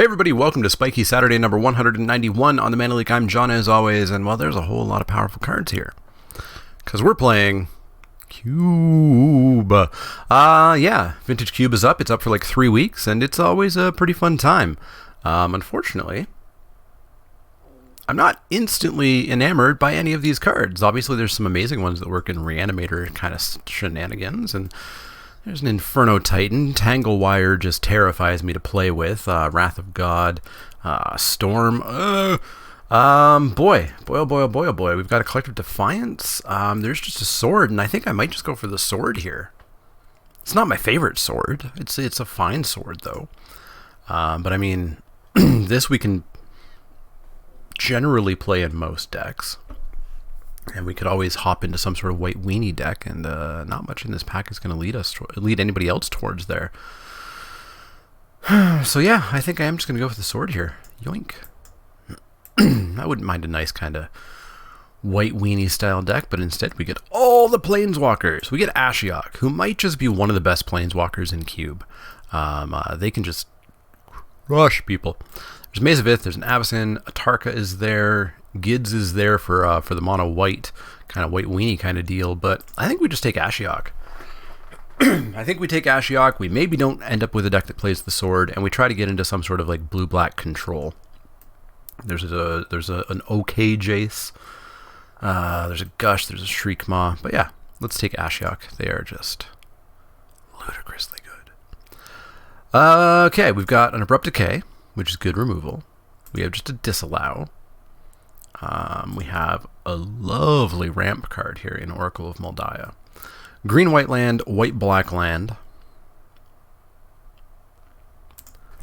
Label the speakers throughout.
Speaker 1: Hey everybody, welcome to Spikey Saturday number 191 on the Mana Leek. I'm John as always, and well, there's a whole lot of powerful cards here. Because we're playing Cube. Yeah, Vintage Cube is up. It's up for like 3 weeks, and it's always a pretty fun time. Unfortunately, I'm not instantly enamored by any of these cards. Obviously, there's some amazing ones that work in Reanimator kind of shenanigans, and there's an Inferno Titan. Tangle Wire just terrifies me to play with. Wrath of God. Storm. Boy. We've got a Collective Defiance. There's just a sword, and I think I might just go for the sword here. It's not my favorite sword. It's a fine sword, though. But I mean, this we can generally play in most decks. And we could always hop into some sort of white weenie deck, and not much in this pack is going to lead anybody else towards there. So yeah, I think I am just going to go with the sword here. Yoink. I wouldn't mind a nice kind of white weenie style deck, but instead we get all the Planeswalkers. We get Ashiok, who might just be one of the best Planeswalkers in Cube. They can just crush people. There's Maze of Ith, there's an Avacyn, Atarka is there, Gids is there for the mono white, kind of white weenie kind of deal, but I think we just take Ashiok. I think we take Ashiok, we maybe don't end up with a deck that plays the sword, and we try to get into some sort of like blue-black control. There's an OK Jace, there's a Gush, there's a Shriekmaw, but yeah, let's take Ashiok. They are just ludicrously good. Okay, we've got an Abrupt Decay, which is good removal. We have just a Disallow. We have a lovely ramp card here in Oracle of Moldiah. Green-white land, white-black land.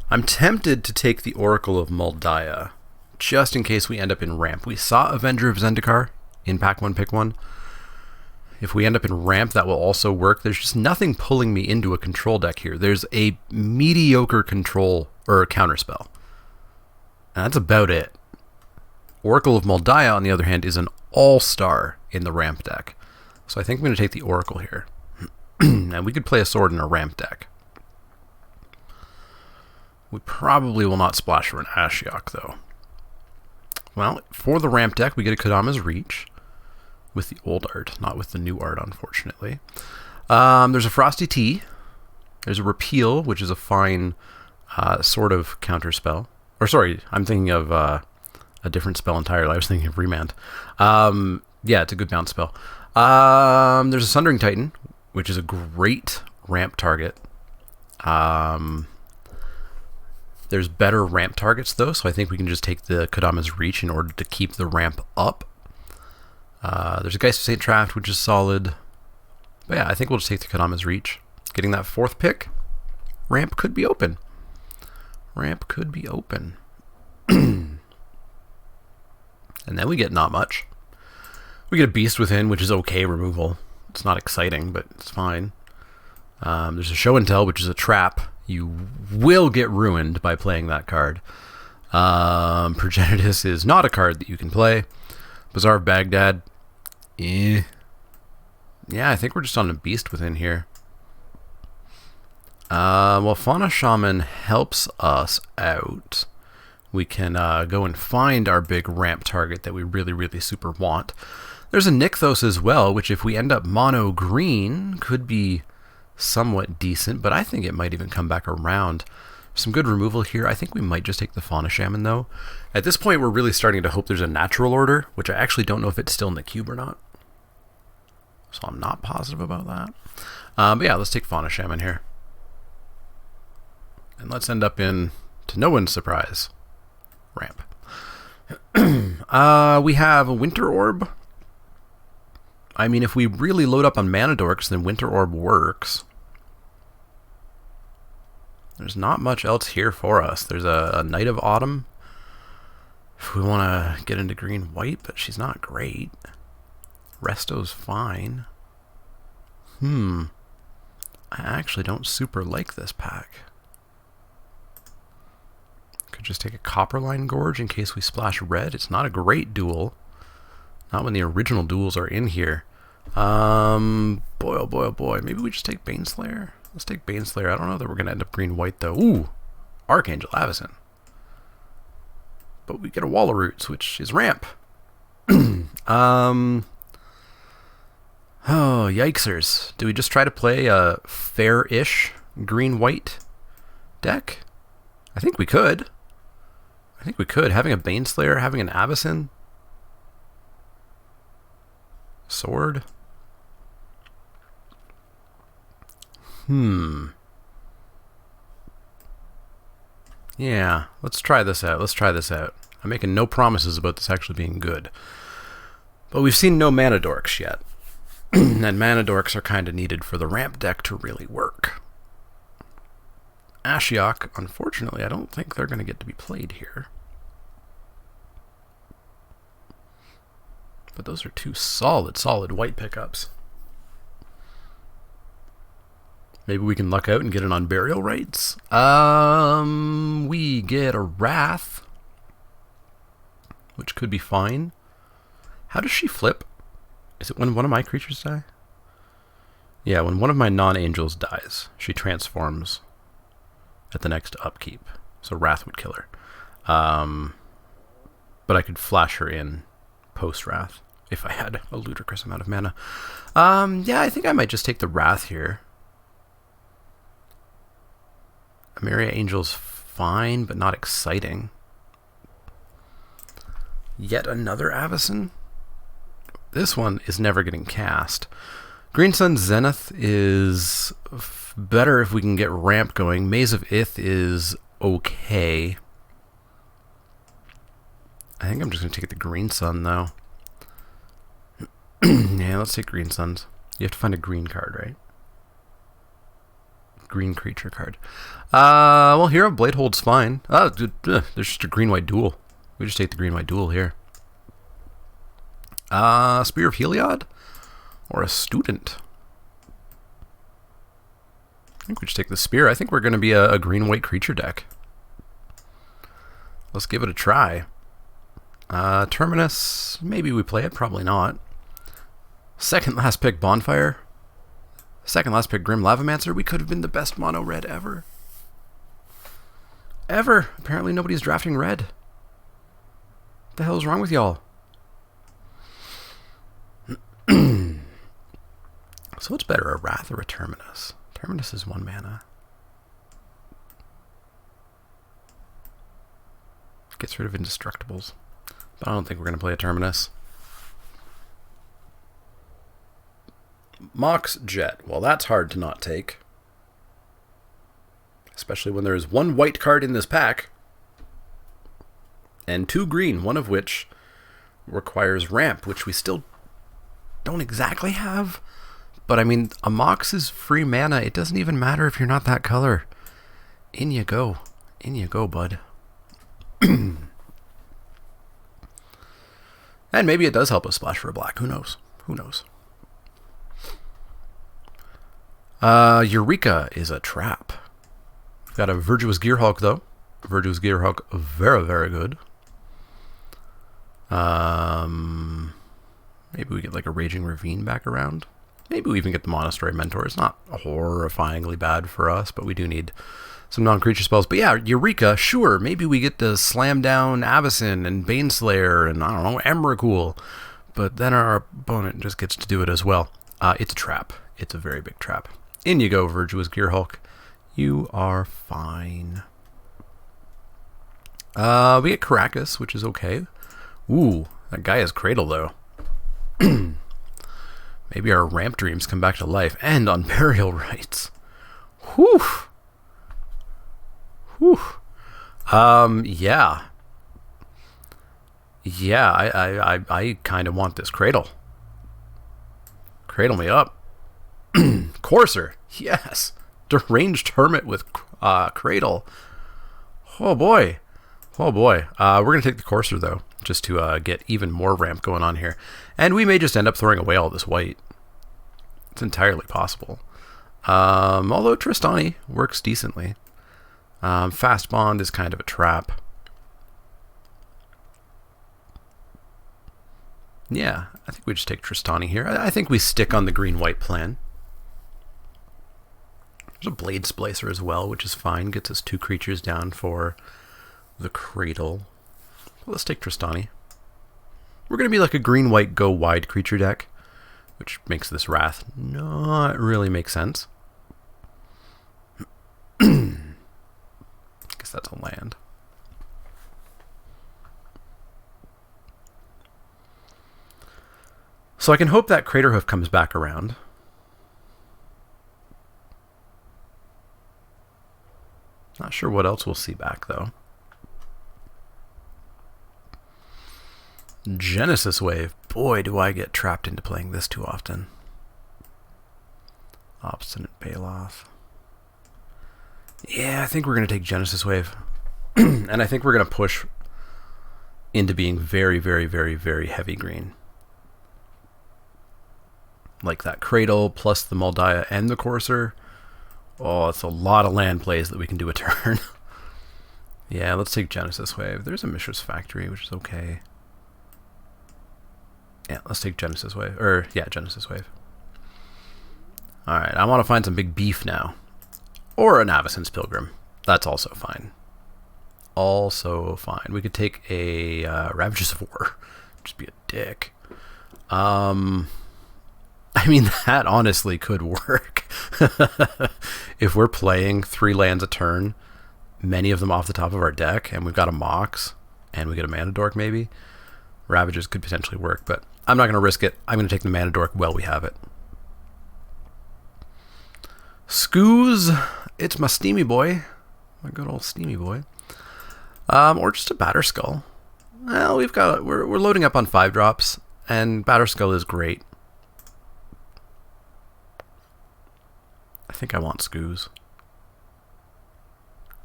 Speaker 1: I'm tempted to take the Oracle of Moldiah, just in case we end up in ramp. We saw Avenger of Zendikar in Pack 1, Pick 1. If we end up in ramp, that will also work. There's just nothing pulling me into a control deck here. There's a mediocre control or counterspell. And that's about it. Oracle of Moldiah, on the other hand, is an all-star in the ramp deck. So I think I'm going to take the Oracle here. And we could play a sword in a ramp deck. We probably will not splash for an Ashiok, though. Well, for the ramp deck, we get a Kodama's Reach with the old art, not with the new art, unfortunately. There's a Frosty Tea. There's a Repeal, which is a fine sort of counterspell. Or sorry, I'm thinking of a different spell entirely. I was thinking of Remand. Yeah, it's a good bounce spell. There's a Sundering Titan, which is a great ramp target. There's better ramp targets, though, so I think we can just take the Kodama's Reach in order to keep the ramp up. There's a Geist of Saint Traft, which is solid. But yeah, I think we'll just take the Kodama's Reach. Getting that fourth pick, ramp could be open. Ramp could be open. And then we get not much. We get a Beast Within, which is okay removal. It's not exciting, but it's fine. There's a Show and Tell, which is a trap. You will get ruined by playing that card. Progenitus is not a card that you can play. Bazaar of Baghdad. Yeah, I think we're just on a Beast Within here. Well, Fauna Shaman helps us out. We can go and find our big ramp target that we really, really super want. There's a Nykthos as well, which if we end up mono green, could be somewhat decent, but I think it might even come back around. Some good removal here. I think we might just take the Fauna Shaman, though. At this point, we're really starting to hope there's a natural order, which I actually don't know if it's still in the cube or not. So I'm not positive about that. But yeah, let's take Fauna Shaman here. And let's end up in, to no one's surprise, ramp. We have a Winter Orb. I mean, if we really load up on Mana Dorks, then Winter Orb works. There's not much else here for us. There's a Night of Autumn. If we want to get into green-white, but she's not great. Resto's fine. I actually don't super like this pack. Could just take a Copperline Gorge in case we splash red. It's not a great duel. Not when the original duels are in here. Boy, oh boy, oh boy. Maybe we just take Baneslayer? Let's take Baneslayer. I don't know that we're going to end up green-white, though. Ooh! Archangel Avacyn. but we get a wall of roots, which is ramp. Oh, yikesers. Do we just try to play a fair-ish green-white deck? I think we could. Having a Baneslayer, having an Avacyn. Sword. Yeah, let's try this out. I'm making no promises about this actually being good. But we've seen no mana dorks yet. And mana dorks are kind of needed for the ramp deck to really work. Ashiok, unfortunately, I don't think they're going to get to be played here. But those are two solid white pickups. Maybe we can luck out and get it on burial rights. We get a Wrath, which could be fine. How does she flip? Is it when one of my creatures die? Yeah, when one of my non-angels dies, she transforms at the next upkeep. So Wrath would kill her. But I could flash her in post-Wrath if I had a ludicrous amount of mana. Yeah, I think I might just take the Wrath here. Amiria Angel's fine, but not exciting. Yet another Avacyn? This one is never getting cast. Green Sun Zenith is better if we can get ramp going. Maze of Ith is okay. I think I'm just going to take the Green Sun, though. Yeah, let's take Green Suns. You have to find a green card, right? Green creature card. Well, Hero Bladehold's fine. Oh, there's just a green-white duel. We just take the green-white duel here. Spear of Heliod? Or a Student? I think we just take the Spear. I think we're going to be a green-white creature deck. Let's give it a try. Terminus, maybe we play it, probably not. Second last pick, Bonfire. Second last pick, Grim Lavamancer. We could have been the best mono red ever. Ever. Apparently nobody's drafting red. What the hell is wrong with y'all? So what's better, a Wrath or a Terminus? Terminus is 1 mana. Gets rid of indestructibles. But I don't think we're going to play a Terminus. Mox Jet. Well, that's hard to not take. Especially when there is 1 white card in this pack. And 2 green, one of which requires ramp, which we still don't exactly have. But I mean, a Mox is free mana. It doesn't even matter if you're not that color. In you go. In you go, bud. And maybe it does help us splash for a black. Who knows? Who knows? Eureka is a trap. We've got a Virtuous Gearhulk, though. Virtuous Gearhulk, very, very good. Maybe we get like a Raging Ravine back around. Maybe we even get the Monastery Mentor. It's not horrifyingly bad for us, but we do need some non-creature spells. But yeah, Eureka, sure. Maybe we get to slam down Avacyn and Baneslayer and, I don't know, Emrakul. But then our opponent just gets to do it as well. It's a trap. It's a very big trap. In you go, Virtuous Gearhulk. You are fine. We get Caracas, which is okay. Ooh, that guy has Cradle, though. Maybe our ramp dreams come back to life. And on burial rights. Whew. Whew. Yeah. Yeah, I kind of want this Cradle. Cradle me up. Courser. Yes. Deranged Hermit with Cradle. Oh boy. Oh boy. We're going to take the Courser, though, just to get even more ramp going on here. And we may just end up throwing away all this white. It's entirely possible. Although Tristani works decently. Fast Bond is kind of a trap. Yeah, I think we just take Tristani here. I think we stick on the green-white plan. There's a Blade Splicer as well, which is fine. Gets us 2 creatures down for the Cradle. let's take Tristani. We're going to be like a green-white go-wide creature deck, which makes this Wrath not really make sense. I guess that's a land. So I can hope that Craterhoof comes back around. Not sure what else we'll see back, though. Genesis Wave. Boy, do I get trapped into playing this too often. Obstinate Baloth. Yeah, I think we're going to take Genesis Wave. And I think we're going to push into being very, very, very, very heavy green. Like that Cradle plus the Moldiah and the Courser. Oh, it's a lot of land plays that we can do a turn. Yeah, let's take Genesis Wave. There's a Mishra's Factory, which is okay. Yeah, let's take Genesis Wave. Genesis Wave. Alright, I want to find some big beef now. Or an Avacyn's Pilgrim. That's also fine. Also fine. We could take a Ravages of War. Just be a dick. I mean, that honestly could work. If we're playing 3 lands a turn, many of them off the top of our deck, and we've got a Mox, and we get a Mana Dork maybe, Ravages could potentially work, but I'm not going to risk it. I'm going to take the Mana Dork while we have it. Skoos, it's my Steamy Boy. My good old Steamy Boy. Or just a Batterskull. Well, we're loading up on 5-drops, and Batterskull is great. I think I want Skoos.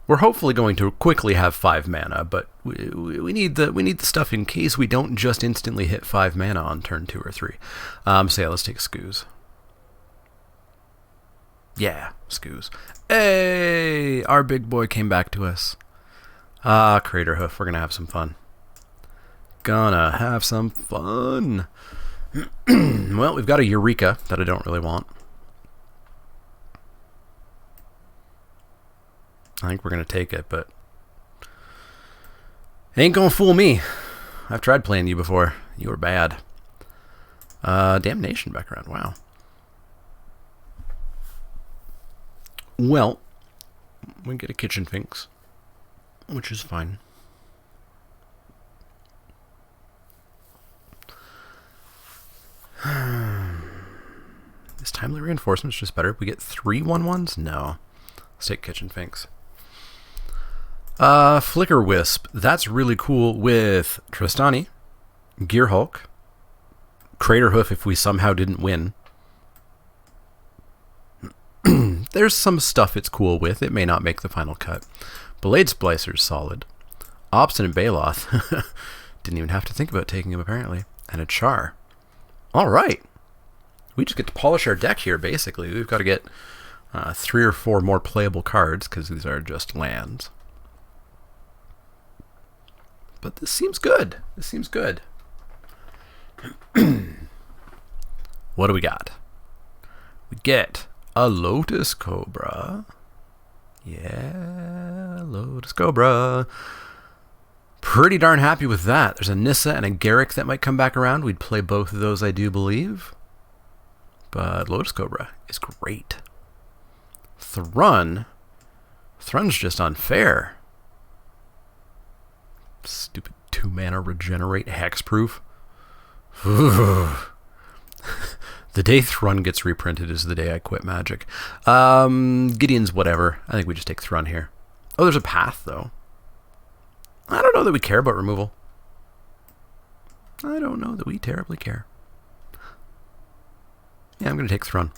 Speaker 1: We're hopefully going to quickly have 5 mana, but we need the stuff in case we don't just instantly hit 5 mana on turn 2 or 3. So yeah, let's take Skoos. Yeah, Skoos. Hey, our big boy came back to us. Craterhoof, we're gonna have some fun. Gonna have some fun. Well, we've got a Eureka that I don't really want. I think we're going to take it, but it ain't going to fool me. I've tried playing you before. You were bad. Damnation back around. Wow. Well, we get a Kitchen Finks, which is fine. Is Timely Reinforcements just better if we get 3 1/1s? No. Let's take Kitchen Finks. Flicker Wisp. That's really cool with Tristani, Gearhulk, Craterhoof if we somehow didn't win. There's some stuff it's cool with. It may not make the final cut. Blade Splicer's solid. Obstinate Baloth. Didn't even have to think about taking him apparently. And a Char. Alright. We just get to polish our deck here basically. We've got to get 3 or 4 more playable cards because these are just lands. But this seems good. This seems good. What do we got? We get a Lotus Cobra. Yeah, Lotus Cobra. Pretty darn happy with that. There's a Nissa and a Garruk that might come back around. We'd play both of those, I do believe. But Lotus Cobra is great. Thrun's just unfair. Stupid 2-mana regenerate hexproof. The day Thrun gets reprinted is the day I quit Magic. Gideon's whatever. I think we just take Thrun here. Oh, there's a path though. I don't know that we care about removal. I don't know that we terribly care. Yeah, I'm going to take Thrun.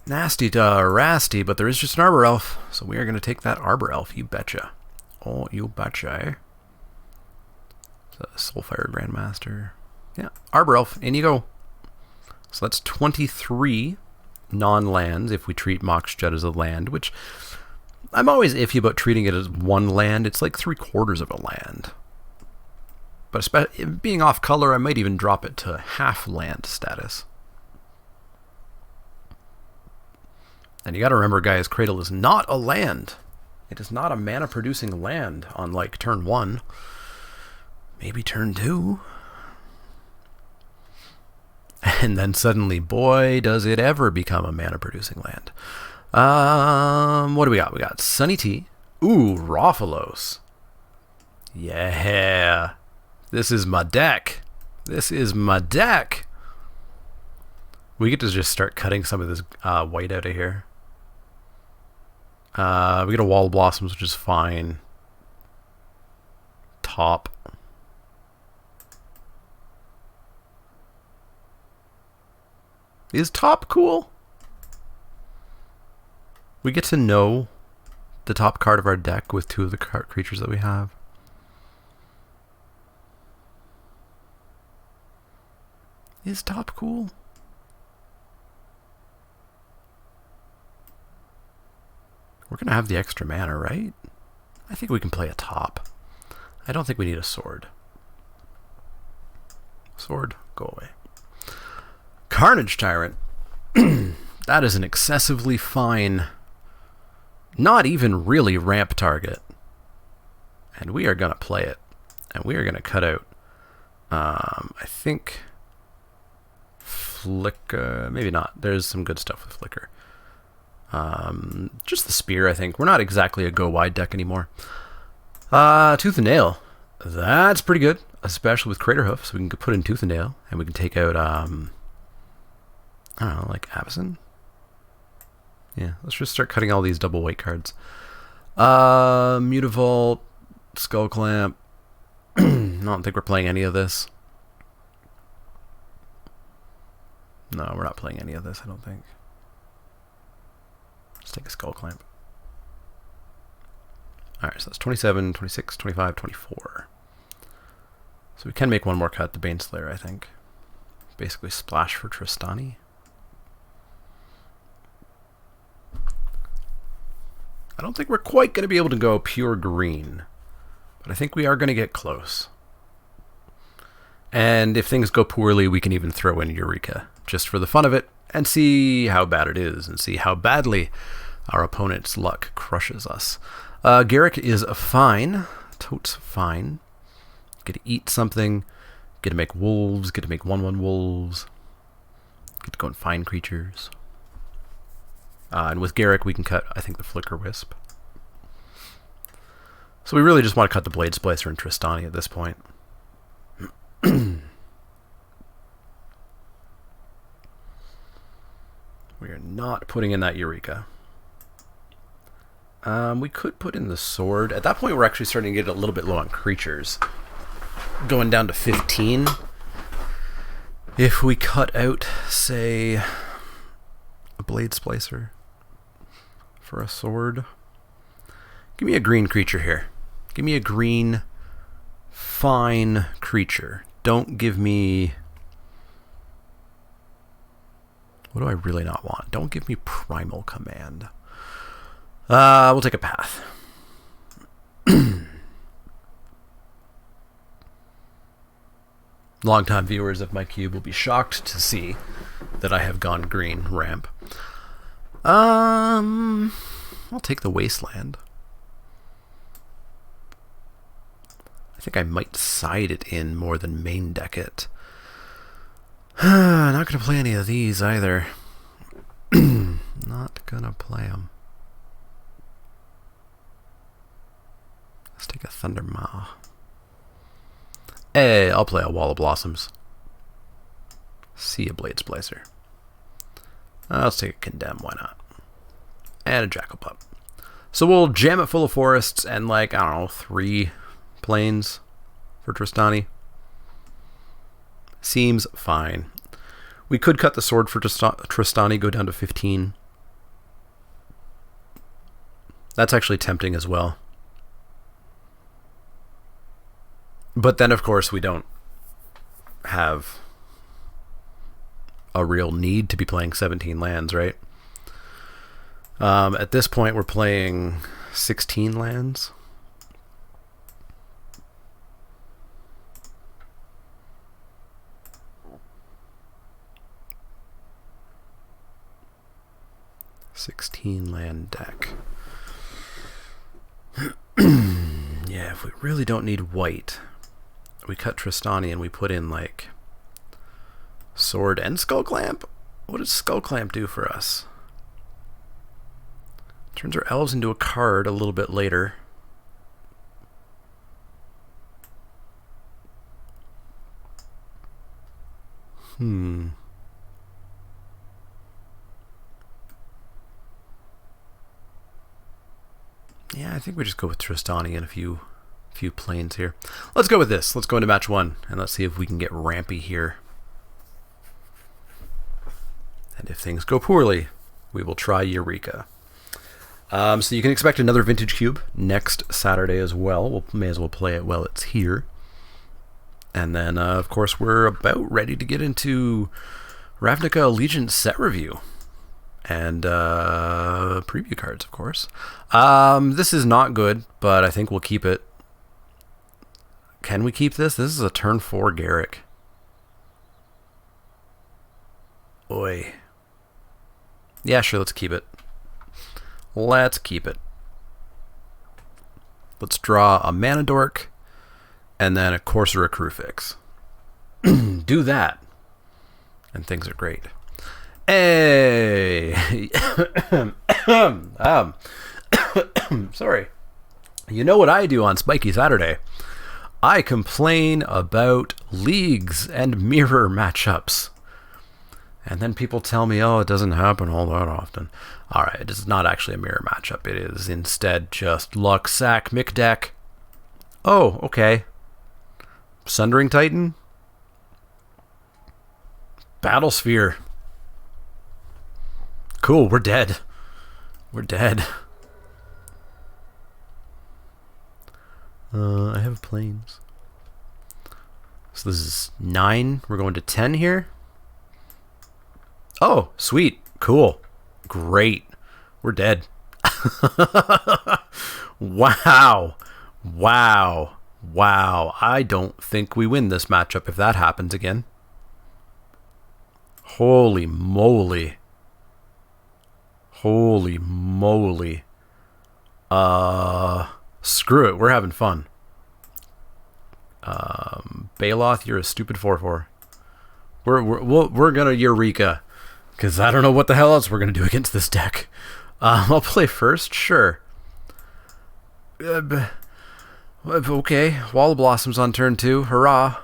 Speaker 1: Nasty to rasty, but there is just an Arbor Elf, so we are going to take that Arbor Elf, you betcha. Oh, you betcha. Soulfire Grandmaster. Yeah, Arbor Elf, in you go. So that's 23 non-lands if we treat Mox Jet as a land, which I'm always iffy about treating it as one land. It's like 3/4 of a land. But being off color, I might even drop it to half land status. And you gotta remember, guys, Cradle is not a land It is not a mana-producing land on, like, turn 1. Maybe turn 2. And then suddenly, boy, does it ever become a mana-producing land. What do we got? We got Sunny Tea. Ooh, Rofalos. Yeah. This is my deck. This is my deck. We get to just start cutting some of this white out of here. We get a Wall of Blossoms, which is fine. Top. Is top cool? We get to know the top card of our deck with 2 of the creatures that we have. Is top cool? We're going to have the extra mana, right? I think we can play a top. I don't think we need a sword. Sword, go away. Carnage Tyrant. That is an excessively fine, not even really ramp target. And we are going to play it. And we are going to cut out, I think, Flicker. Maybe not. There's some good stuff with Flicker. Just the Spear, I think. We're not exactly a go wide deck anymore. Tooth and Nail. That's pretty good, especially with Crater Hoof. So we can put in Tooth and Nail, and we can take out, I don't know, like Avacyn? Yeah, let's just start cutting all these double white cards. Mutavault, Skull Clamp. I don't think we're playing any of this. No, we're not playing any of this, I don't think. Let's take a Skull Clamp. Alright, so that's 27, 26, 25, 24. So we can make one more cut, the Baneslayer, I think. Basically splash for Tristani. I don't think we're quite going to be able to go pure green, but I think we are going to get close. And if things go poorly, we can even throw in Eureka, just for the fun of it, and see how bad it is, and see how badly our opponent's luck crushes us. Garrick is fine. Totes fine. Get to eat something. Get to make wolves. Get to make 1/1 wolves. Get to go and find creatures. And with Garrick, we can cut, I think, the Flicker Wisp. So we really just want to cut the Blade Splicer and Tristani at this point. We are not putting in that Eureka. We could put in the Sword. At that point, we're actually starting to get a little bit low on creatures. Going down to 15. If we cut out, say, a Blade Splicer for a Sword. Give me a green creature here. Give me a green, fine creature. Don't give me... What do I really not want? Don't give me Primal Command. We'll take a Path. Longtime viewers of my cube will be shocked to see that I have gone green ramp. I'll take the Wasteland. I think I might side it in more than main deck it. Not going to play any of these either. Not going to play them. Let's take a Thundermaw. Hey, I'll play a Wall of Blossoms. See a Blade Splicer. Let's take a Condemn, why not? And a Jackal Pup. So we'll jam it full of forests and, like, I don't know, 3 plains for Tristani. Seems fine. We could cut the Sword for Tristani, go down to 15. That's actually tempting as well. But then, of course, we don't have a real need to be playing 17 lands, right? At this point, we're playing 16 lands. $16 land deck. if we really don't need white, we cut Tristani and we put in like sword and skull clamp. What does skull clamp do for us? Turns our elves into a card a little bit later. Yeah, I think we just go with Tristani and a few planes here. Let's go with this. Let's go into match 1 and let's see if we can get rampy here. And if things go poorly, we will try Eureka. So you can expect another Vintage Cube next Saturday as well. We may as well play it while it's here. And then, of course, we're about ready to get into Ravnica Allegiance set review. And preview cards, of course. This is not good, but I think we'll keep it. Can we keep this? This is a turn 4 Garrick. Oi. Yeah, sure, let's keep it. Let's keep it. Let's draw a Mana Dork and then a Corsair Crucifix. Do that. And things are great. Hey! Sorry. You know what I do on Spiky Saturday? I complain about leagues and mirror matchups. And then people tell me, oh, it doesn't happen all that often. Alright, it is not actually a mirror matchup. It is instead just luck, sack, mick deck. Oh, okay. Sundering Titan? Battlesphere. Cool, we're dead. We're dead. I have planes. So this is 9. We're going to 10 here. Oh, sweet. Cool. Great. We're dead. Wow. Wow. Wow. I don't think we win this matchup if that happens again. Holy moly. Holy moly. Screw it. We're having fun. Baloth, you're a stupid 4/4. We're gonna Eureka. Because I don't know what the hell else we're going to do against this deck. I'll play first, sure. Okay, Wall of Blossoms on turn 2. Hurrah.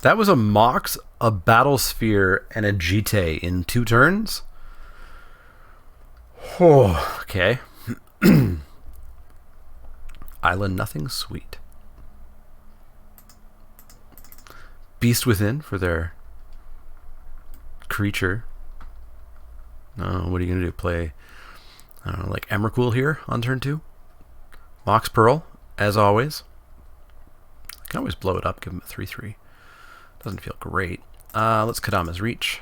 Speaker 1: That was a Mox, a Battlesphere, and a Jite in 2 turns? Oh, okay. Island Nothing Sweet. Beast Within for their creature. Oh, what are you going to do? Play, I don't know, like Emrakul here on turn 2? Mox Pearl, as always. I can always blow it up, give him a 3/3. Doesn't feel great. Let's Kadama's Reach.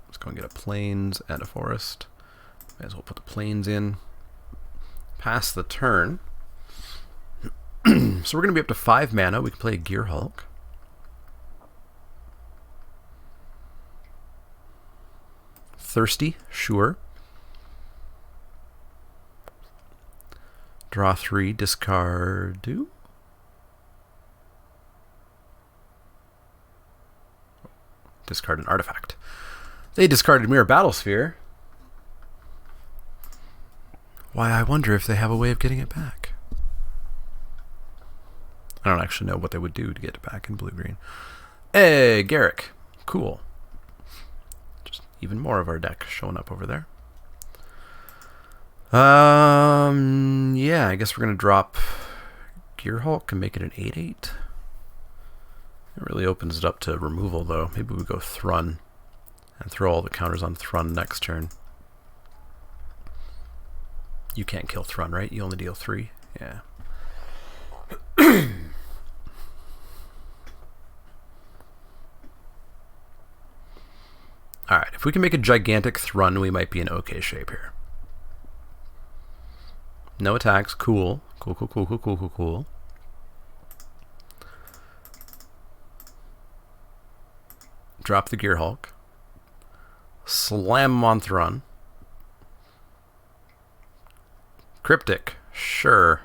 Speaker 1: Let's go and get a Plains and a Forest. May as well put the Plains in. Pass the turn. So we're going to be up to 5 mana. We can play a Gear Hulk. Thirsty, sure. Draw 3, discard 2. Discard an artifact. They discarded Mirror Battlesphere. Why, I wonder if they have a way of getting it back. I don't actually know what they would do to get it back in blue-green. Hey, Garrick. Cool. Just even more of our deck showing up over there. Yeah, I guess we're going to drop Gear Hulk and make it an 8/8. It really opens it up to removal, though. Maybe we go Thrun and throw all the counters on Thrun next turn. You can't kill Thrun, right? You only deal 3? Yeah. Alright, if we can make a gigantic Thrun, we might be in okay shape here. No attacks. Cool. Cool, cool, cool, cool, cool, cool, cool. Drop the Gear Hulk. Slam him on Thrun. Cryptic. Sure.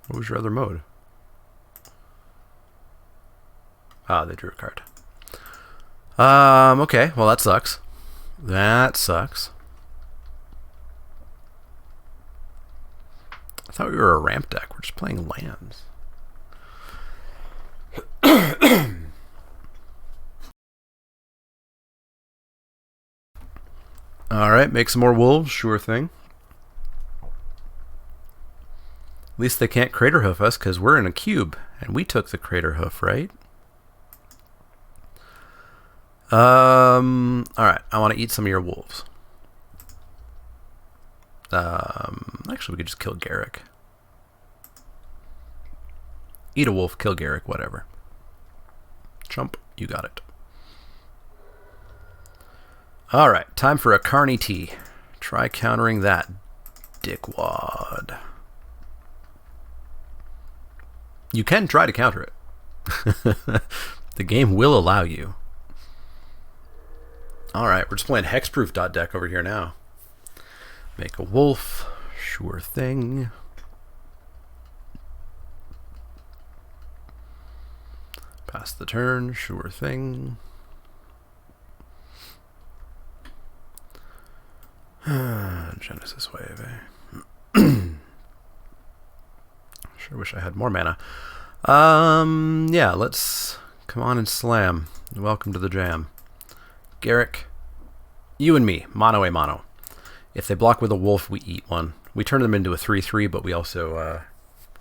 Speaker 1: What was your other mode? Ah, they drew a card. Okay. Well, that sucks. That sucks. I thought we were a ramp deck. We're just playing lands. Alright, make some more wolves. Sure thing. At least they can't crater hoof us because we're in a cube. And we took the crater hoof, right? Alright, I want to eat some of your wolves. Actually, we could just kill Garrick. Eat a wolf, kill Garrick, whatever. Chump, you got it. Alright, time for a Carney T. Try countering that, dickwad. You can try to counter it. The game will allow you. Alright, we're just playing hexproof deck over here now. Make a wolf. Sure thing. Pass the turn. Sure thing. Genesis Wave, eh? Sure wish I had more mana. Yeah, let's come on and slam. Welcome to the jam. Garrick, you and me, mono a mono. If they block with a wolf, we eat one. We turn them into a 3/3, but we also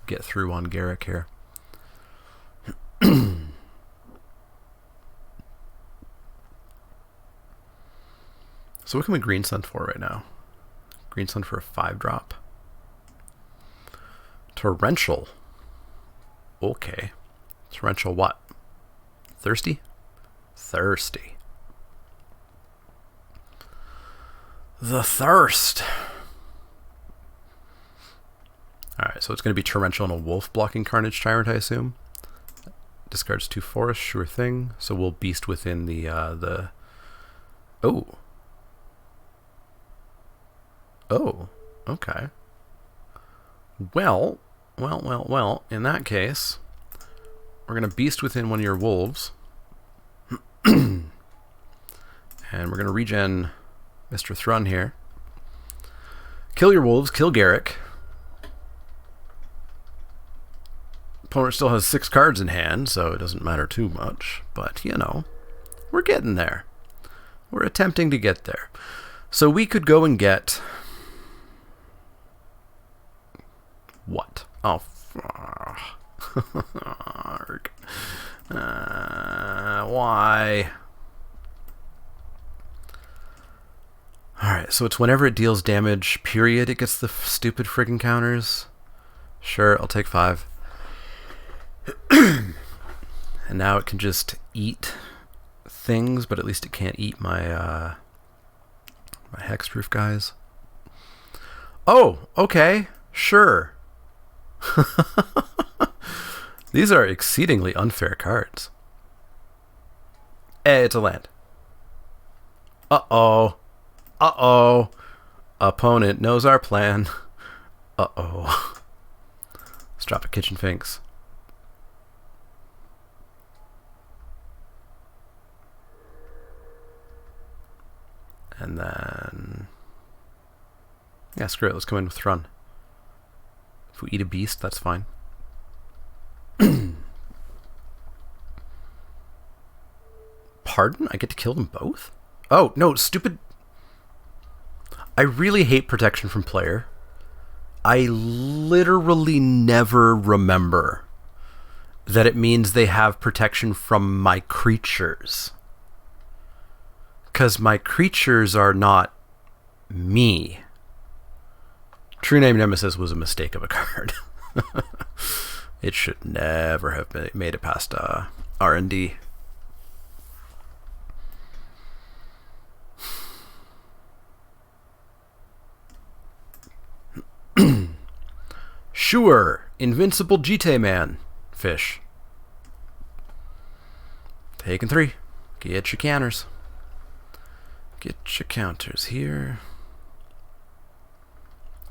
Speaker 1: get through on Garrick here. So what can we green sun for right now? Green sun for a 5-drop. Torrential. Okay. Torrential what? Thirsty? Thirsty. The thirst. Alright, so it's going to be Torrential and a wolf blocking Carnage Tyrant, I assume. Discards 2 forests, sure thing. So we'll beast within the Oh. Oh, okay. Well, in that case, we're going to beast within one of your wolves. And we're going to regen Mr. Thrun here. Kill your wolves, kill Garrick. Opponent still has 6 cards in hand, so it doesn't matter too much. But, you know, we're getting there. We're attempting to get there. So we could go and get... What? Oh, why? Alright, so it's whenever it deals damage, period, it gets the stupid friggin' counters. Sure, I'll take 5. And now it can just eat things, but at least it can't eat my my hexproof guys. Oh, okay, sure. These are exceedingly unfair cards. Hey, it's a land. Uh-oh. Uh-oh. Opponent knows our plan. Uh-oh. Let's drop a Kitchen Finks. And then... yeah, screw it. Let's come in with Thrun. If we eat a beast, that's fine. Pardon? I get to kill them both? Oh, no, stupid... I really hate protection from player. I literally never remember that it means they have protection from my creatures. Because my creatures are not me. True Name Nemesis was a mistake of a card. It should never have been made it past R&D. Sure, Invincible GT Man. Fish. Taking 3. Get your counters. Get your counters here.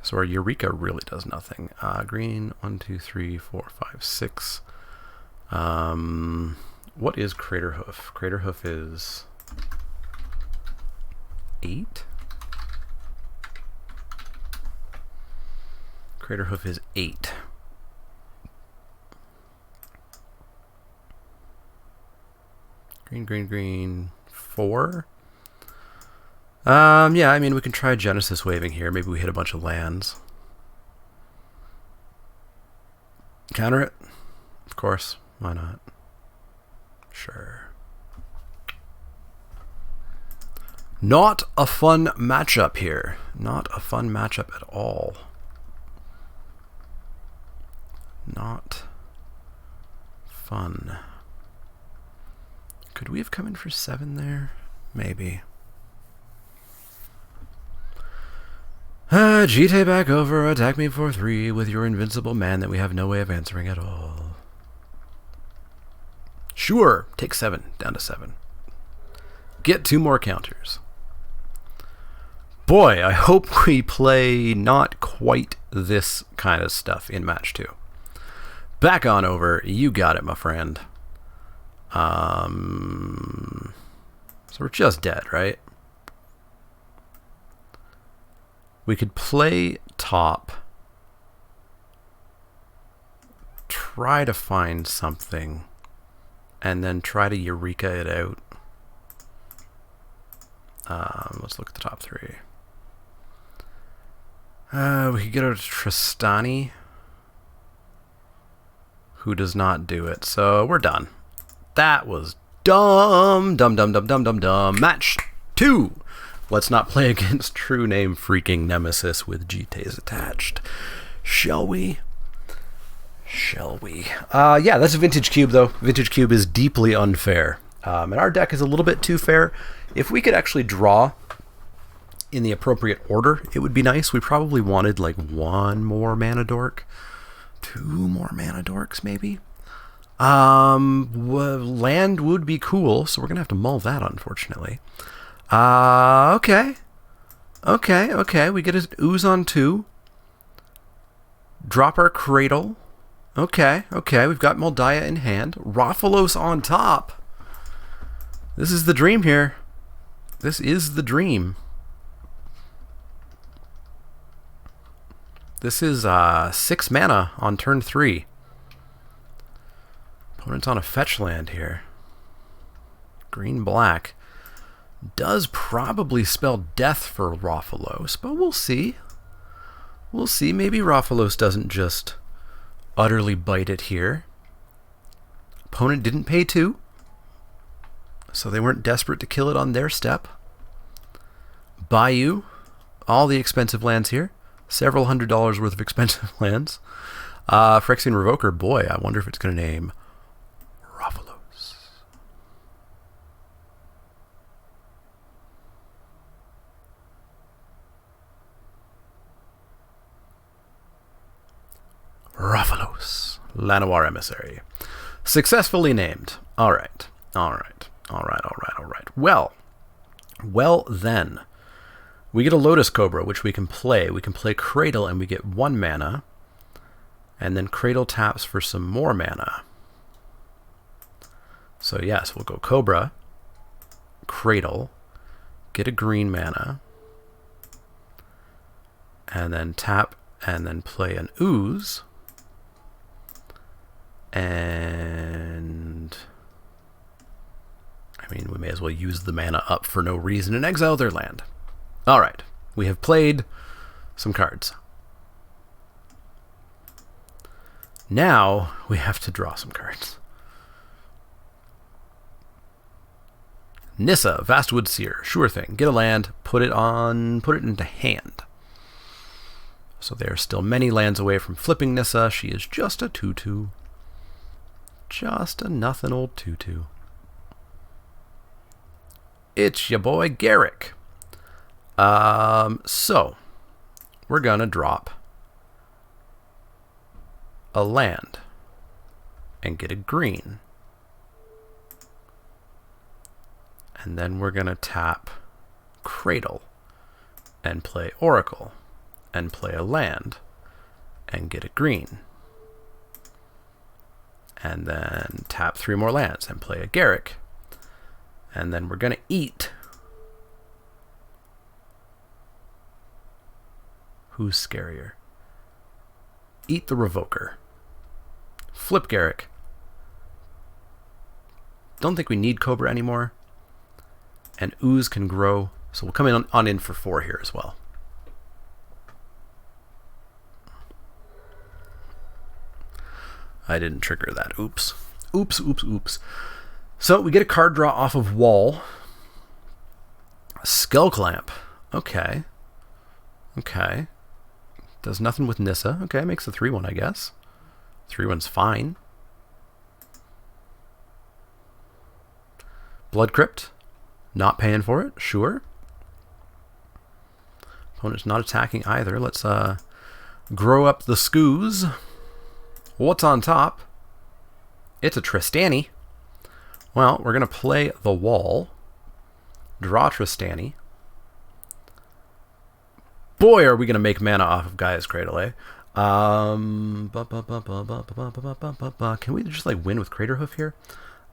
Speaker 1: So our Eureka really does nothing. Green, 1, 2, 3, 4, 5, 6. What is Crater Hoof? Crater Hoof is 8. Crater Hoof is 8. Green, green, green, 4. Yeah, I mean, we can try Genesis waving here. Maybe we hit a bunch of lands. Counter it? Of course. Why not? Sure. Not a fun matchup here. Not a fun matchup at all. Not fun. Could we have come in for 7 there? Maybe. GT back over, attack me for 3 with your invincible man that we have no way of answering at all. Sure, take 7, down to 7. Get 2 more counters. Boy, I hope we play not quite this kind of stuff in match 2. Back on over, you got it, my friend. So we're just dead, right? We could play top, try to find something, and then try to Eureka it out. Let's look at the top 3. We could get out Tristani, who does not do it. So we're done. That was dumb. Match 2. Let's not play against true name freaking Nemesis with GTs attached. Shall we? Shall we? Yeah, that's a Vintage Cube, though. Vintage Cube is deeply unfair. And our deck is a little bit too fair. If we could actually draw in the appropriate order, it would be nice. We probably wanted like 1 more mana dork. 2 more mana dorks, maybe? Land would be cool, so we're going to have to mull that, unfortunately. Okay. We get an ooze on 2. Drop our Cradle. Okay. We've got Moldiah in hand. Rathalos on top. This is the dream here. This is the dream. This is 6 mana on turn 3. Opponent's on a fetch land here. Green-black. Does probably spell death for Rathalos, but we'll see. We'll see. Maybe Rathalos doesn't just utterly bite it here. Opponent didn't pay 2, so they weren't desperate to kill it on their step. Bayou, all the expensive lands here. Several $100s worth of expensive lands. Phyrexian Revoker, boy, I wonder if it's going to name Rathalos. Rathalos, Llanowar Emissary. Successfully named. Alright. Well then. We get a Lotus Cobra, which we can play. We can play Cradle, and we get 1 mana. And then Cradle taps for some more mana. So yes, we'll go Cobra, Cradle, get a green mana, and then tap, and then play an Ooze. And I mean, we may as well use the mana up for no reason and exile their land. Alright, we have played some cards. Now we have to draw some cards. Nissa, Vastwood Seer, sure thing. Get a land, put it into hand. So there are still many lands away from flipping Nissa. She is just a 2/2. Just a nothing old 2/2. It's your boy Garrick. So we're gonna drop a land and get a green. And then we're going to tap Cradle and play Oracle and play a land and get a green. And then tap 3 more lands and play a Garrick. And then we're going to eat. Who's scarier? Eat the Revoker. Flip Garrick. Don't think we need Cobra anymore. And Ooze can grow. So we'll come in for 4 here as well. I didn't trigger that. Oops. Oops, oops, oops. So we get a card draw off of Wall. Skull Clamp. Okay. Okay. Does nothing with Nissa. Okay, makes a 3/1, I guess. 3/1's fine. Blood Crypt. Not paying for it. Sure. Opponent's not attacking either. Let's grow up the Skoos. What's on top? It's a Tristani. Well, we're going to play the Wall. Draw Tristani. Boy, are we going to make mana off of Gaia's Cradle, eh? Can we just like win with Craterhoof here?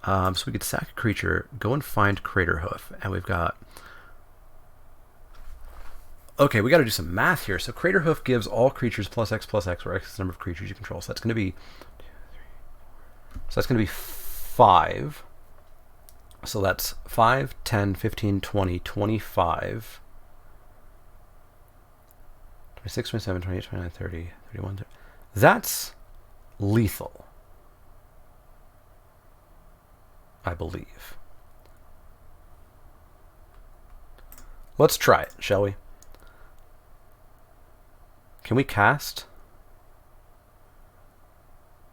Speaker 1: So we could sack a creature, go and find Craterhoof, and we've got... Okay, we got to do some math here. So Craterhoof gives all creatures +X or X number of creatures you control. So that's going to be... So that's going to be 5. So that's 5, 10, 15, 20, 25... 26, 27, 28, 29, 30, 31, 30. That's lethal, I believe. Let's try it, shall we? Can we cast?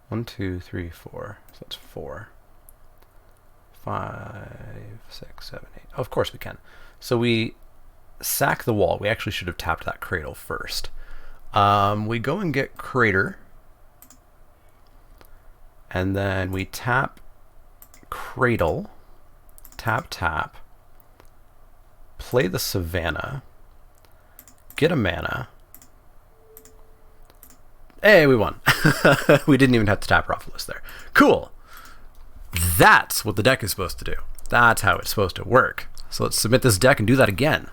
Speaker 1: 1, 2, 3, 4. So that's 4. 5, 6, 7, 8. Oh, of course we can. So we sack the Wall. We actually should have tapped that Cradle first. We go and get Crater. And then we tap Cradle. Tap, tap. Play the Savannah. Get a mana. Hey, we won. We didn't even have to tap Rothfuss there. Cool. That's what the deck is supposed to do. That's how it's supposed to work. So let's submit this deck and do that again.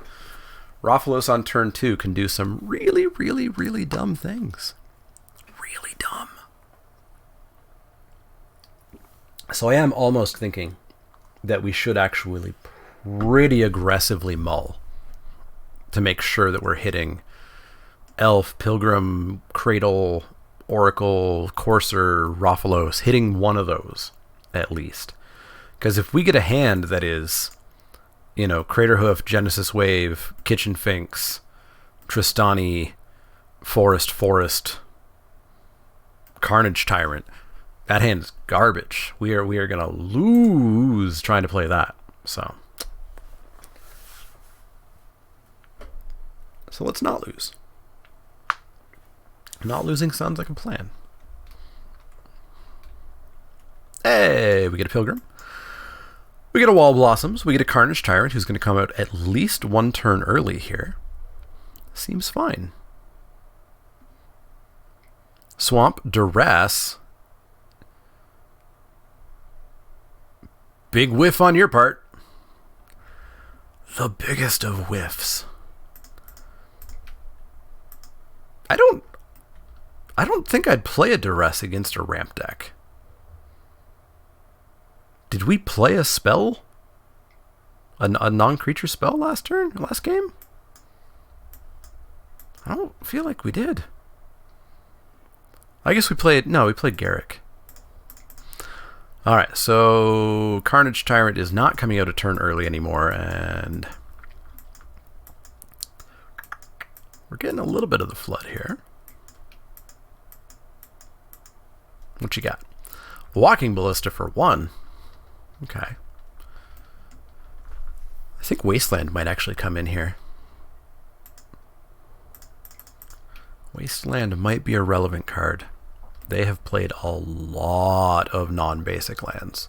Speaker 1: Rothfuss on turn 2 can do some really, really, really dumb things. Really dumb. So I am almost thinking that we should actually pretty aggressively mull to make sure that we're hitting Elf, Pilgrim, Cradle, Oracle, Courser, Rothfuss, hitting one of those at least. Because if we get a hand that is, you know, Craterhoof, Genesis Wave, Kitchen Finks, Tristani, Forest, Carnage Tyrant, that hand's garbage. We are gonna lose trying to play that. So let's not lose. Not losing sounds like a plan. Hey, we get a Pilgrim. We get a Wall Blossoms. We get a Carnage Tyrant who's going to come out at least 1 turn early here. Seems fine. Swamp Duress. Big whiff on your part. The biggest of whiffs. I don't think I'd play a Duress against a ramp deck. Did we play a spell? A non-creature spell last game? I don't feel like we did. I guess we played Garrick. Alright, so Carnage Tyrant is not coming out a turn early anymore, and we're getting a little bit of the flood here. What you got? Walking Ballista for 1. Okay. I think Wasteland might actually come in here. Wasteland might be a relevant card. They have played a lot of non-basic lands.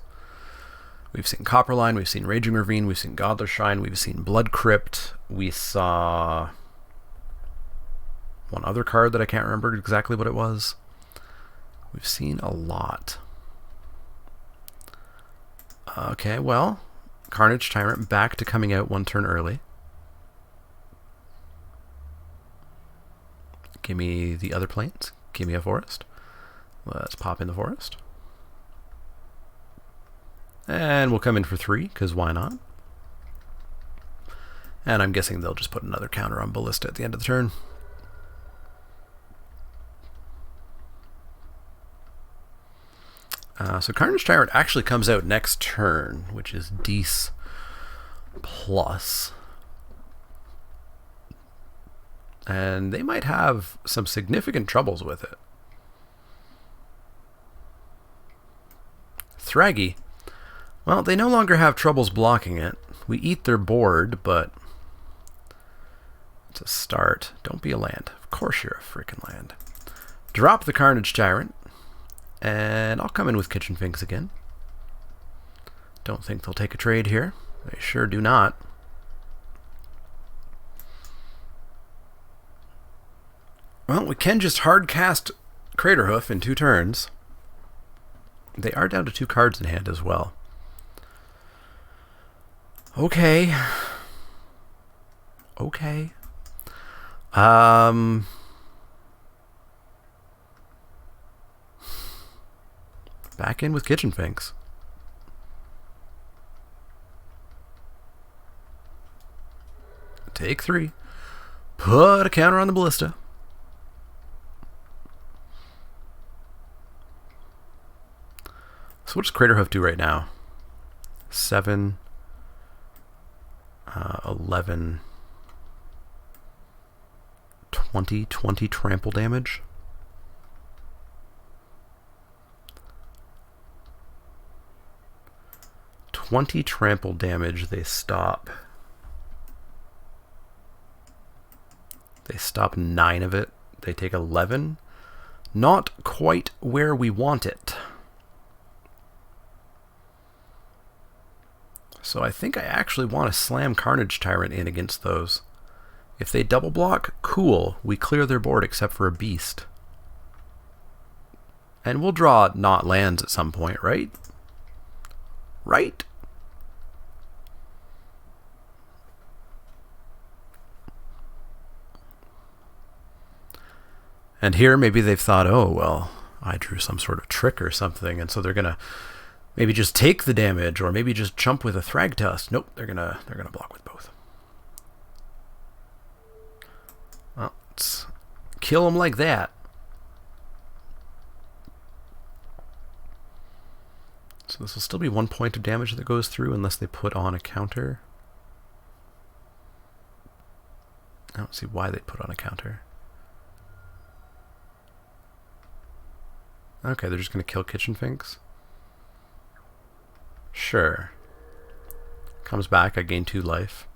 Speaker 1: We've seen Copperline, we've seen Raging Ravine, we've seen Godless Shrine, we've seen Blood Crypt, we saw one other card that I can't remember exactly what it was. We've seen a lot. Okay, well, Carnage Tyrant back to coming out one turn early. Give me the other plains. Give me a forest. Let's pop in the forest. And we'll come in for 3, because why not? And I'm guessing they'll just put another counter on Ballista at the end of the turn. So Carnage Tyrant actually comes out next turn, which is Dece plus. And they might have some significant troubles with it. Thraggy. Well, they no longer have troubles blocking it. We eat their board, but it's a start. Don't be a land. Of course you're a freaking land. Drop the Carnage Tyrant. And I'll come in with Kitchen Finks again. Don't think they'll take a trade here. They sure do not. Well, we can just hard cast Craterhoof in 2 turns. They are down to 2 cards in hand as well. Okay. Okay. Back in with Kitchen Finks. Take 3. Put a counter on the Ballista. So what does Craterhoof do right now? 7, 11, 20 trample damage. Trample damage, they stop 9 of it. They take 11. Not quite where we want it. So I think I actually want to slam Carnage Tyrant in against those. If they double block, cool. We clear their board except for a beast. And we'll draw not lands at some point, right? Right? And here maybe they've thought, oh, well, I drew some sort of trick or something, and so they're going to maybe just take the damage, or maybe just jump with a Thragtusk. Nope, they're gonna block with both. Well, let's kill them like that. So this will still be 1 point of damage that goes through unless they put on a counter. I don't see why they'd put on a counter. Okay, they're just going to kill Kitchen Finks. Sure. Comes back, I gain 2 life.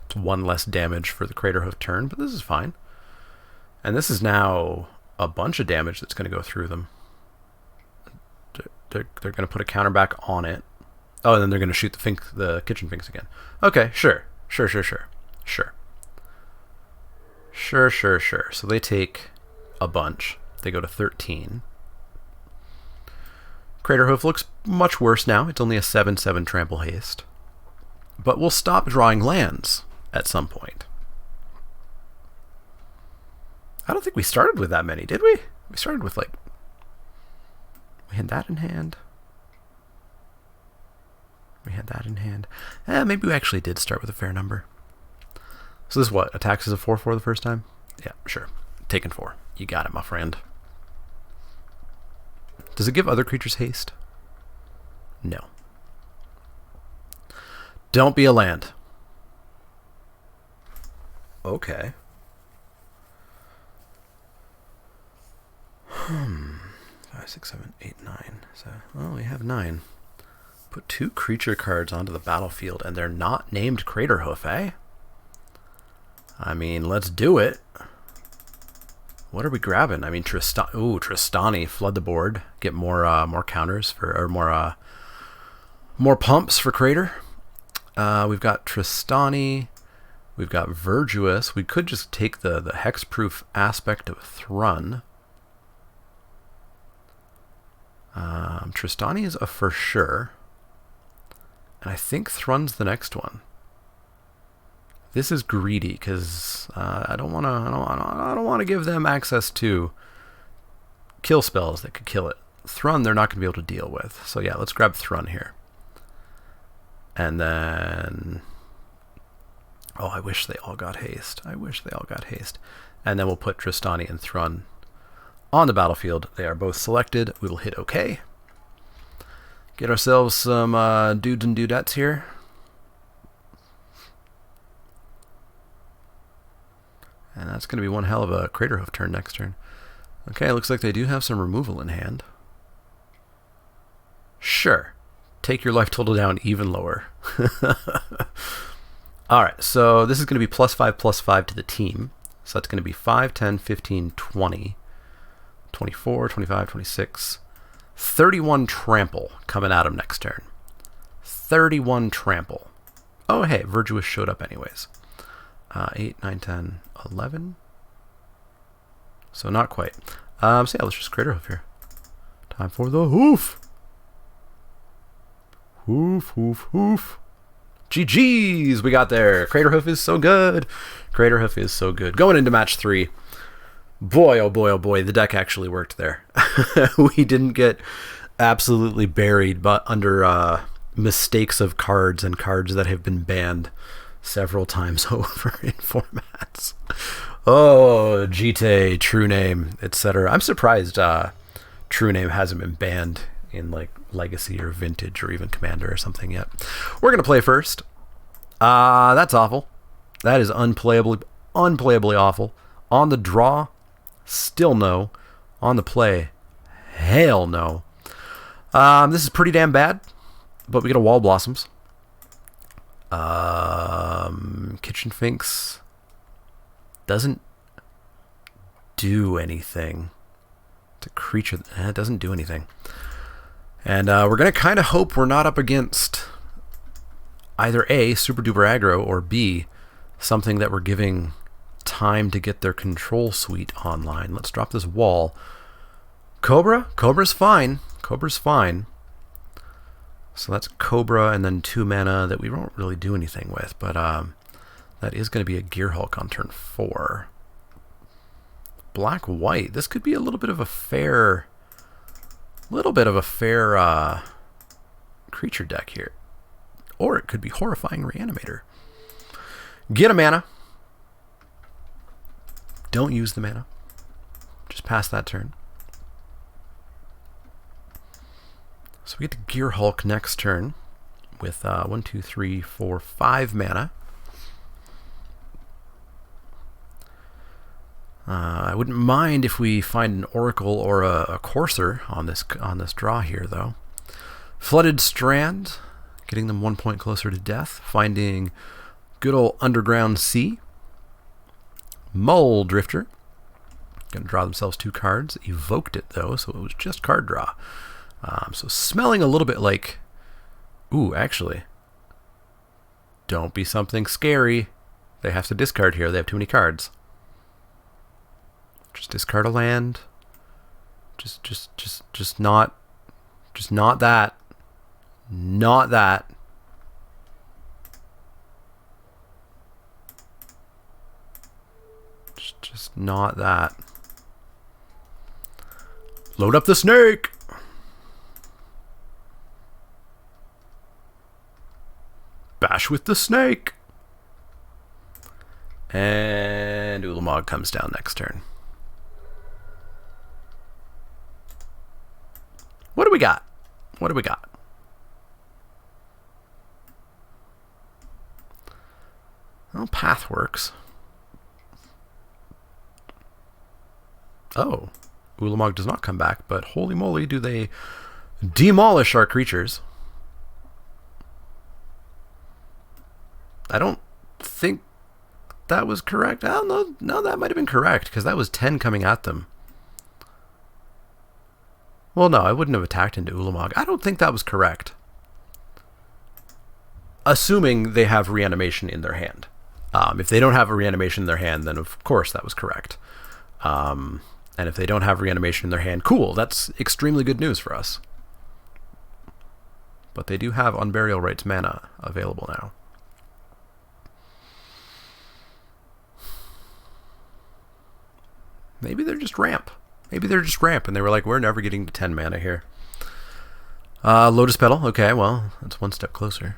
Speaker 1: It's 1 less damage for the Craterhoof turn, but this is fine. And this is now a bunch of damage that's going to go through them. They're going to put a counter back on it. Oh, and then they're going to shoot the Kitchen Finks again. Okay, sure. Sure. So they take a bunch. They go to 13. Craterhoof looks much worse now. It's only a 7/7 trample haste. But we'll stop drawing lands at some point. I don't think we started with that many, did we? We started with like... We had that in hand. Maybe we actually did start with a fair number. So this is what? Attacks as a 4/4 the first time? Yeah, sure. Taken 4. You got it, my friend. Does it give other creatures haste? No. Don't be a land. Okay. 5, 6, 7, 8, 9. So, well, we have 9. Put 2 creature cards onto the battlefield, and they're not named Craterhoof, eh? I mean, let's do it. What are we grabbing? I mean, Tristani, flood the board, get more counters for, or more More pumps for Crater. We've got Tristani. We've got Virtuous. We could just take the hexproof aspect of Thrun. Tristani is a for sure. And I think Thrun's the next one. This is greedy because I don't want to give them access to kill spells that could kill it. Thrun, they're not going to be able to deal with. So yeah, let's grab Thrun here. And then, oh, I wish they all got haste. I wish they all got haste. And then we'll put Tristani and Thrun on the battlefield. They are both selected. We will hit OK. Get ourselves some dudes and dudettes here. And that's going to be one hell of a Craterhoof turn next turn. Okay, looks like they do have some removal in hand. Sure. Take your life total down even lower. Alright, so this is going to be +5/+5 to the team. So that's going to be 5, 10, 15, 20, 24, 25, 26, 31 trample coming at him next turn. 31 trample. Oh, hey, Virtuous showed up anyways. 8, 9, 10, 11. So not quite. So yeah, let's just Craterhoof here. Time for the hoof. Hoof, hoof, hoof. GG's, we got there. Craterhoof is so good. Craterhoof is so good. Going into match 3. Boy, oh boy, oh boy, the deck actually worked there. We didn't get absolutely buried but under mistakes of cards and cards that have been banned several times over in formats. Oh, Jite, True Name, etc. I'm surprised True Name hasn't been banned in like Legacy or Vintage or even Commander or something yet. We're gonna play first. That's awful. That is unplayably awful. On the draw, still no. On the play, hell no. This is pretty damn bad, but we get a Wall Blossoms. Kitchen Finks doesn't do anything. It's a creature. It doesn't do anything. And we're going to kind of hope we're not up against either A, super duper aggro, or B, something that we're giving time to get their control suite online. Let's drop this wall. Cobra? Cobra's fine. Cobra's fine. So that's Cobra and then 2 mana that we won't really do anything with, but that is going to be a Gear Hulk on turn 4. Black-white. This could be a little bit of a fair creature deck here. Or it could be Horrifying Reanimator. Get a mana. Don't use the mana. Just pass that turn. So we get to Gear Hulk next turn with 1, 2, 3, 4, 5 mana. I wouldn't mind if we find an Oracle or a Courser on this draw here, though. Flooded Strand, getting them 1 point closer to death. Finding good old Underground Sea. Mole Drifter, going to draw themselves 2 cards. Evoked it, though, so it was just card draw. So smelling a little bit like... Ooh, actually. Don't be something scary. They have to discard here. They have too many cards. Just discard a land. Just not that. Not that. Just not that. Load up the snake. Bash with the snake. And Ulamog comes down next turn. What do we got? What do we got? Well, Path works. Oh, Ulamog does not come back, but holy moly, do they demolish our creatures. I don't think that was correct. Oh, no, that might have been correct, because that was 10 coming at them. Well, no, I wouldn't have attacked into Ulamog. I don't think that was correct. assuming they have reanimation in their hand. If they don't have a reanimation in their hand, then of course that was correct. And if they don't have reanimation in their hand, cool, that's extremely good news for us. But they do have Unburial Rites mana available now. Maybe they're just ramp. Maybe they're just ramp, and they were like, we're never getting to 10 mana here. Lotus Petal. Okay, well, that's one step closer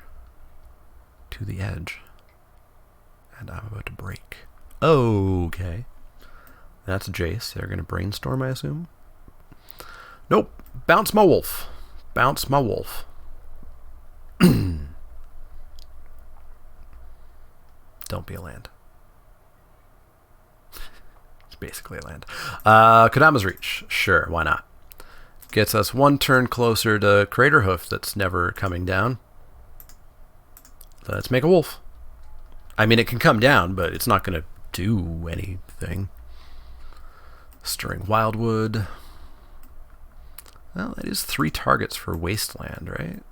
Speaker 1: to the edge. And I'm about to break. Okay. That's Jace. They're going to brainstorm, I assume. Nope. Bounce my wolf. Bounce my wolf. Don't be a land. It's basically a land. Kodama's Reach. Sure, why not? Gets us one turn closer to Craterhoof that's never coming down. Let's make a wolf. I mean, it can come down, but it's not going to do anything. Stirring Wildwood. Well, that is 3 targets for Wasteland, right?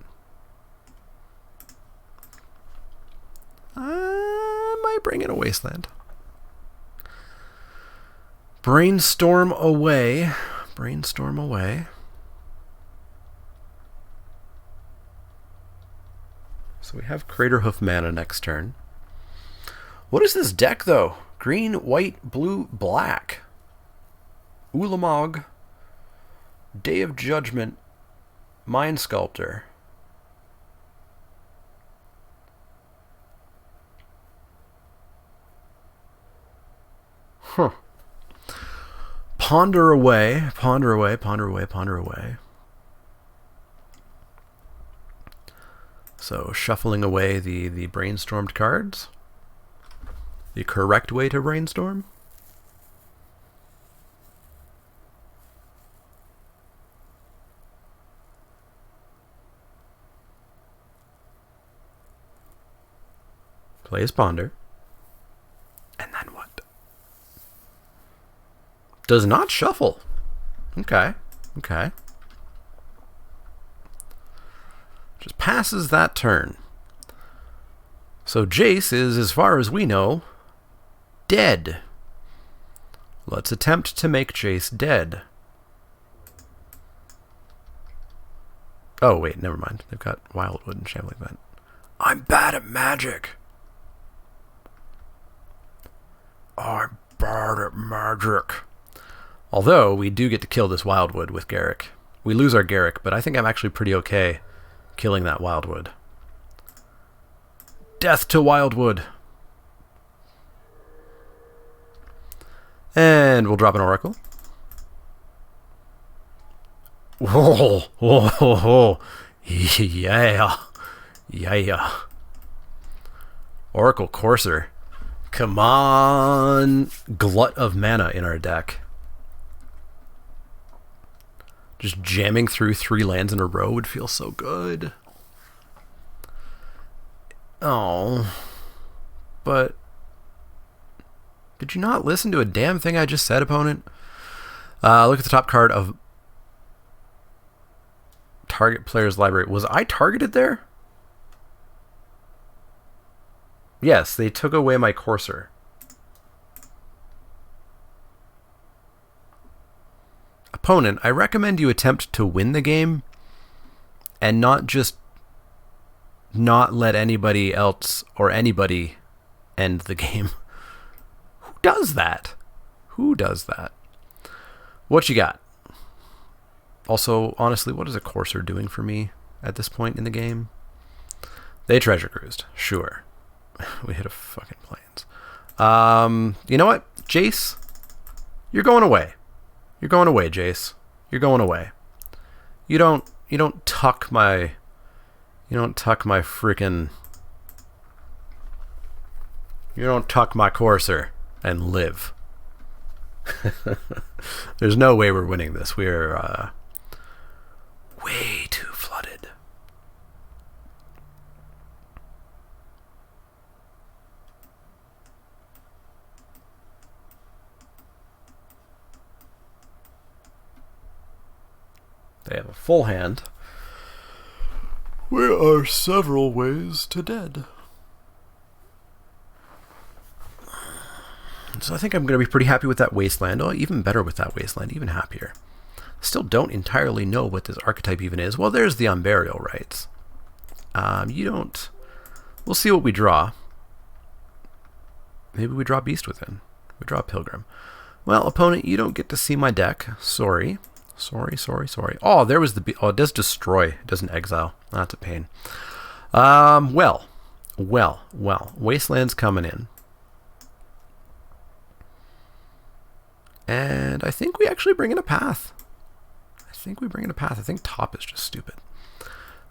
Speaker 1: I might bring in a Wasteland. Brainstorm away. Brainstorm away. So we have Craterhoof mana next turn. What is this deck, though? Green, white, blue, black. Ulamog. Day of Judgment. Mind Sculptor. Huh. Ponder away. Ponder away, ponder away, ponder away. So, shuffling away the brainstormed cards. The correct way to brainstorm. Plays Ponder. And then what? Does not shuffle. Okay. Okay. Just passes that turn. So Jace is, as far as we know, dead. Let's attempt to make Jace dead. Oh, wait, never mind. They've got Wildwood and Shambling Vent. I'm bad at magic. I'm bad at magic. Although, we do get to kill this Wildwood with Garruk. We lose our Garruk, but I think I'm actually pretty okay killing that Wildwood. Death to Wildwood. And we'll drop an Oracle. Whoa, whoa, whoa, whoa. Yeah. Yeah. Oracle Courser. Come on. Glut of mana in our deck. Just jamming through 3 lands in a row would feel so good. Oh. But did you not listen to a damn thing I just said, opponent? Look at the top card of target player's library. Was I targeted there? Yes, they took away my Courser. Opponent, I recommend you attempt to win the game and not just not let anybody else or anybody end the game. Who does that? Who does that? What you got? Also, honestly, what is a Courser doing for me at this point in the game? They treasure cruised. Sure. We hit a fucking plains. You know what? Jace, you're going away. You're going away, Jace. You're going away. You don't tuck my freaking. You don't tuck my Courser and live. There's no way we're winning this. We're way too flooded. They have a full hand. We are several ways to dead. So I think I'm going to be pretty happy with that Wasteland. Oh, even better with that Wasteland, even happier. Still don't entirely know what this archetype even is. Well, there's the Unburial Rites. We'll see what we draw. Maybe we draw Beast Within. We draw Pilgrim. Well, opponent, you don't get to see my deck. Sorry. Sorry. Oh, there was the... Oh, it does destroy. It doesn't exile. That's a pain. Well. Wasteland's coming in. And I think we actually bring in a Path. I think top is just stupid.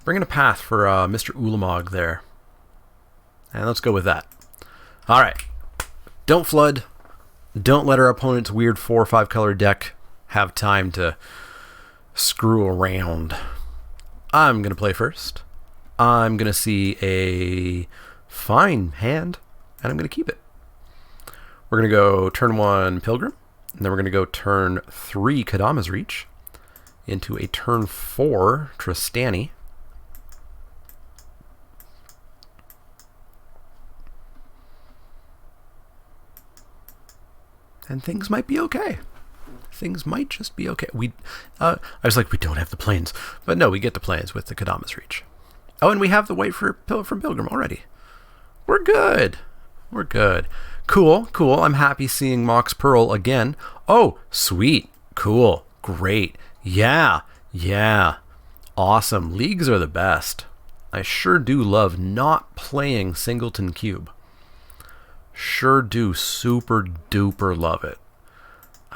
Speaker 1: Bring in a Path for Mr. Ulamog there. And let's go with that. All right. Don't flood. Don't let our opponent's weird 4 or 5 color deck have time to screw around. I'm going to play first. I'm going to see a fine hand, and I'm going to keep it. We're going to go turn 1 Pilgrim, and then we're going to go turn 3 Kadama's Reach into a turn 4 Tristani. And things might be okay. Things might just be okay. I was like, we don't have the planes. But no, we get the planes with the Kadama's Reach. Oh, and we have the white from Pilgrim already. We're good. Cool. I'm happy seeing Mox Pearl again. Oh, sweet. Cool. Great. Yeah. Awesome. Leagues are the best. I sure do love not playing Singleton Cube. Sure do super duper love it.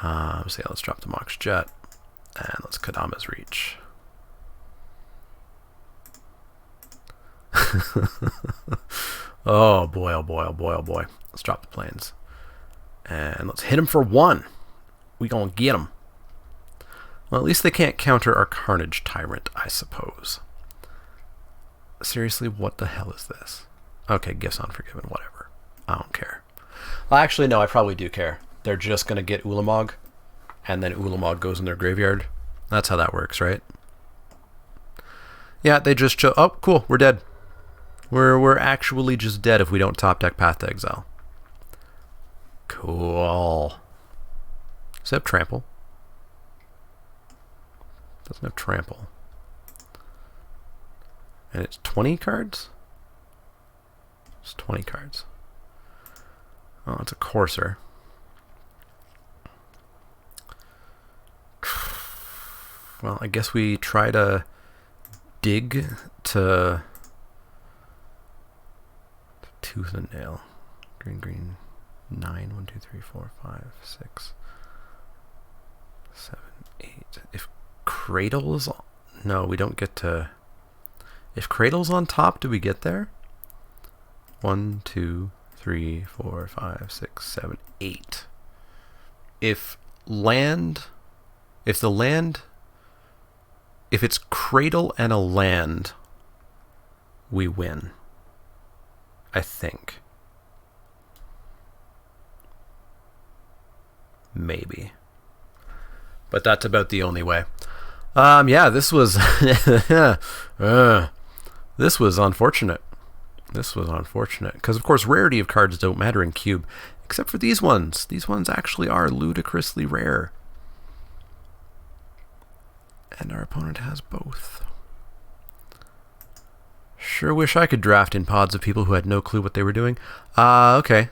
Speaker 1: So yeah, let's drop the Mox Jet. And let's Kadama's Reach. Oh boy. Let's drop the planes. And let's hit him for 1. We gonna get him. Well, at least they can't counter our Carnage Tyrant, I suppose. Seriously, what the hell is this? Okay, Gifts Unforgiven, whatever. I don't care. Well, actually, no, I probably do care. They're just going to get Ulamog, and then Ulamog goes in their graveyard. That's how that works, right? Yeah, they just chose... Oh, cool, we're dead. We're actually just dead if we don't top deck Path to Exile. Cool. Does it have Trample? Doesn't have Trample. And it's 20 cards? It's 20 cards. Oh, it's a Courser. Well, I guess we try to dig to Tooth and Nail. Green. 9. 1, 2, 3, 4, 5, 6, 7, 8. If Cradle's... No, we don't get to... If Cradle's on top, do we get there? 1, 2, 3, 4, 5, 6, 7, 8. If it's Cradle and a land, we win. I think. Maybe. But that's about the only way. Yeah, this was this was unfortunate. Because, of course, rarity of cards don't matter in Cube, except for these ones. These ones actually are ludicrously rare. And our opponent has both. Sure wish I could draft in pods of people who had no clue what they were doing. Okay.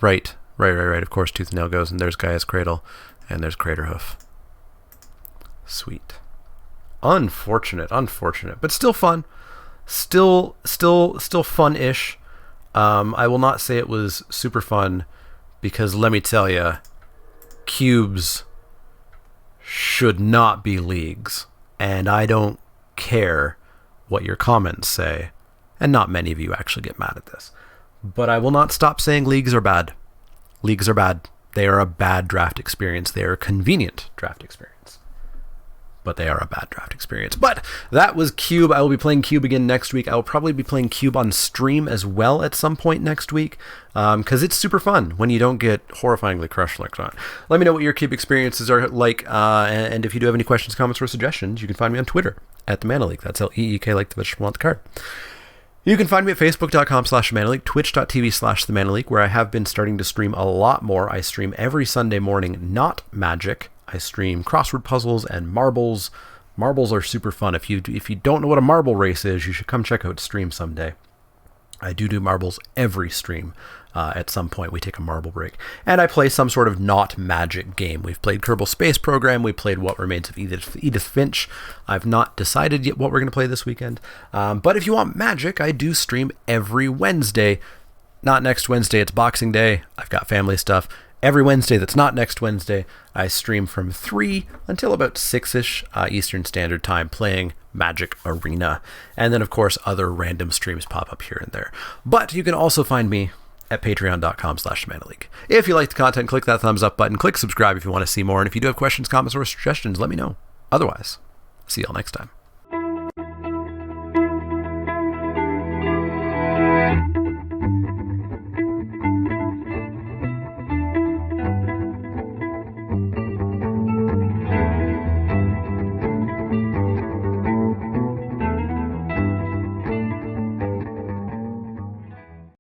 Speaker 1: Right. Of course, Tooth and Nail goes, and there's Gaia's Cradle, and there's Craterhoof. Sweet. Unfortunate, but still fun. Still fun-ish. I will not say it was super fun, because let me tell you, cubes should not be leagues, and I don't care what your comments say, and not many of you actually get mad at this. But I will not stop saying leagues are bad. Leagues are bad. They are a bad draft experience. They are a convenient draft experience. But they are a bad draft experience. But that was Cube. I will be playing Cube again next week. I will probably be playing Cube on stream as well at some point next week, because it's super fun when you don't get horrifyingly crushed like that. Let me know what your Cube experiences are like, and if you do have any questions, comments, or suggestions, you can find me on Twitter at the Mana Leek. That's Leek, like the vegetable, not the card. You can find me at facebook.com/themanaleak, twitch.tv/themanaleak, where I have been starting to stream a lot more. I stream every Sunday morning, not Magic. I stream crossword puzzles and marbles. Marbles are super fun. If you don't know what a marble race is, you should come check out stream someday. I do marbles every stream. At some point, we take a marble break. And I play some sort of not Magic game. We've played Kerbal Space Program. We played What Remains of Edith Finch. I've not decided yet what we're going to play this weekend. But if you want Magic, I do stream every Wednesday. Not next Wednesday, it's Boxing Day. I've got family stuff. Every Wednesday that's not next Wednesday, I stream from 3 until about 6-ish Eastern Standard Time playing Magic Arena. And then, of course, other random streams pop up here and there. But you can also find me at patreon.com/themanaleak. If you like the content, click that thumbs up button. Click subscribe if you want to see more. And if you do have questions, comments, or suggestions, let me know. Otherwise, see y'all next time.